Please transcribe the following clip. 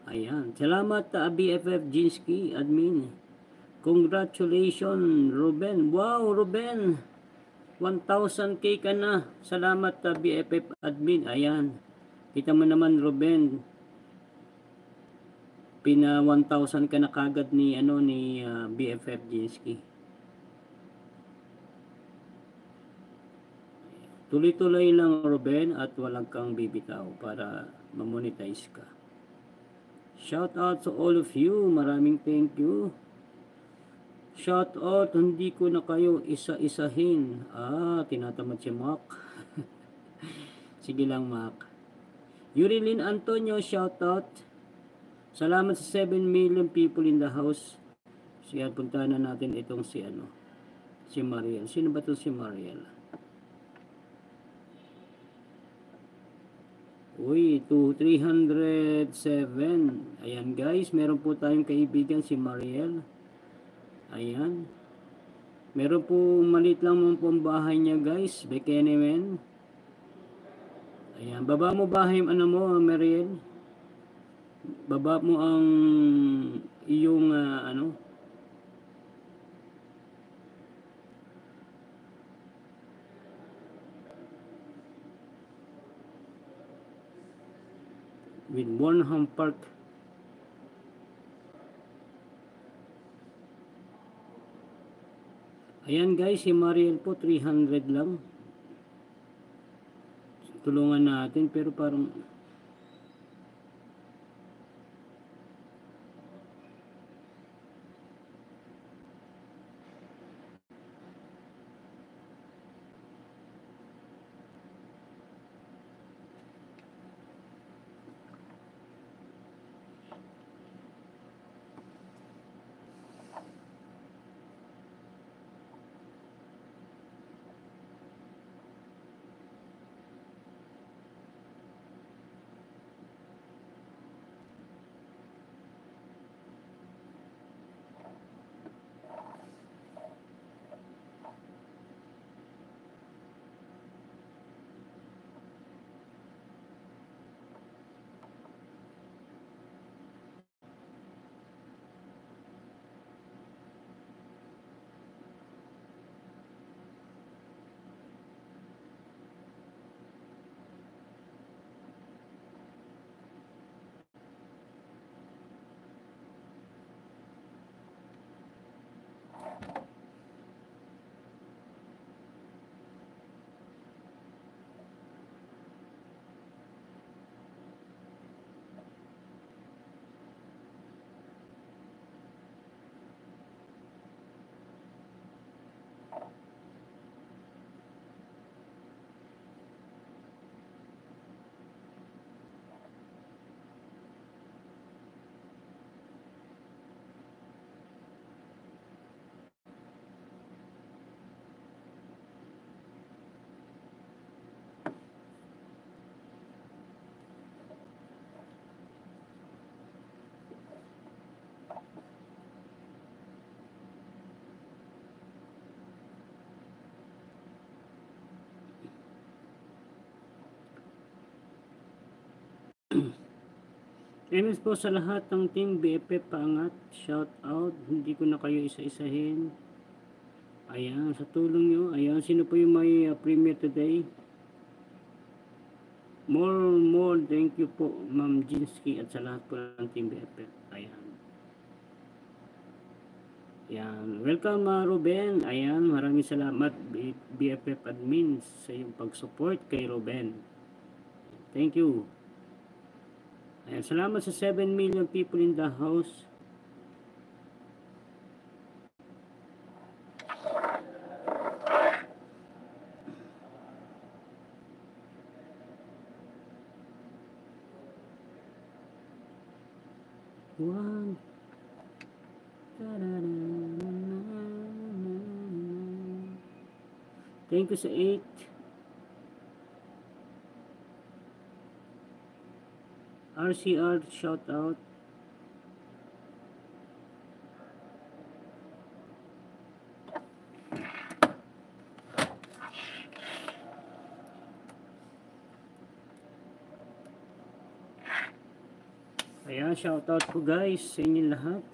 Ayan. Salamat BFF Jinsky, admin. Congratulations, Ruben. Wow, Ruben. 1,000k ka na. Salamat BFF admin. Ayan. Kita mo naman, Ruben. Pina 1,000 ka na kagad ni BFF Jinsky. Tuloy-tuloy lang, Ruben, at walang kang bibitaw para ma-monetize ka. Shout out to all of you. Maraming thank you. Shout out, hindi ko na kayo isa-isahin. Tinatamad si Mac. Sige lang, Mac. Yurilin Antonio, shout out. Salamat sa 7 million people in the house. Siya, puntahan na natin itong si Mariel. Sino ba itong si Mariel? Uy, 307. Ayan guys, meron po tayong kaibigan si Mariel. Ayan. Meron po maliit lang mo po ang bahay niya guys. Bekenemen. Ayan, baba mo bahay mo, Mariel. Baba mo ang iyong with Bonham Park. Ayan guys, si Mariel po 300 lang. Tulungan natin pero parang MS po sa lahat ng team BFF Paangat. Shout out. Hindi ko na kayo isa-isahin. Ayan, sa tulong nyo. Ayan, sino po yung may premiere today? More. Thank you po, Ma'am Jinsky at sa lahat po ng team BFF. Ayan. Ayan. Welcome, Ruben. Ayan, maraming salamat BFF admin sa iyong pag-support kay Ruben. Thank you. Ayan, salamat sa 7 million people in the house. One. Thank you sa 8. RCR, shout out. Ayan, shoutout po guys sa inyo lahat.